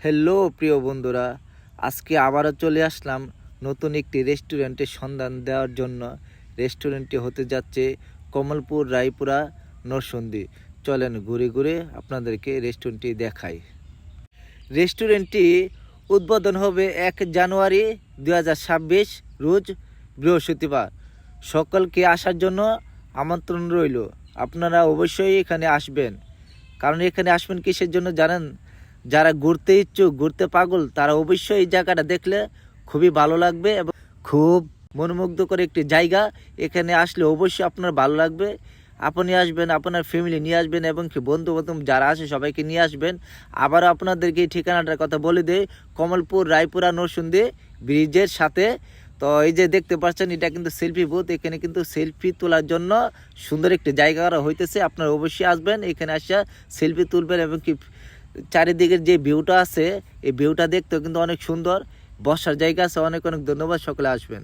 Hello প্রিয় বন্ধুরা, আজকে আবারও চলে আসলাম নতুন একটি রেস্টুরেন্টের সন্ধান দেওয়ার জন্য। রেস্টুরেন্টটি হতে যাচ্ছে কমলপুর রায়পুরা নরসিংদী। চলেন ঘুরে ঘুরে আপনাদেরকে রেস্টুরেন্টটি দেখাই। রেস্টুরেন্টটি উদ্বোধন হবে 1 জানুয়ারি 2026 রোজ বৃহস্পতিবার। সকলকে আসার জন্য আমন্ত্রণ রইল। আপনারা অবশ্যই এখানে আসবেন। কারণ এখানে আসবেন কিসের জন্য জানেন? যারা ঘুরতে ইচ্ছুক, ঘুরতে পাগল, তারা অবশ্যই এই জায়গাটা দেখলে খুবই ভালো লাগবে এবং খুব মনোমুগ্ধকর একটি জায়গা। এখানে আসলে অবশ্যই আপনার ভালো লাগবে। আপনি আসবেন, আপনার ফ্যামিলি নিয়ে আসবেন এবং কি বন্ধু বান্ধব যারা আসে সবাইকে নিয়ে আসবেন। আবারও আপনাদেরকে এই ঠিকানাটার কথা বলে দেই, কমলপুর রায়পুরা নরসিংদী ব্রিজের সাথে। তো এই যে দেখতে পাচ্ছেন, এটা কিন্তু সেলফি বুথ। এখানে কিন্তু সেলফি তোলার জন্য সুন্দর একটি জায়গা করা হইতেছে। আপনারা অবশ্যই আসবেন, এখানে আসা সেলফি তুলবেন এবং কি চারিদিকের যে ভিউটা আছে, এই ভিউটা দেখতেও কিন্তু অনেক সুন্দর। বসার জায়গা আছে। অনেক অনেক ধন্যবাদ, সকলে আসবেন।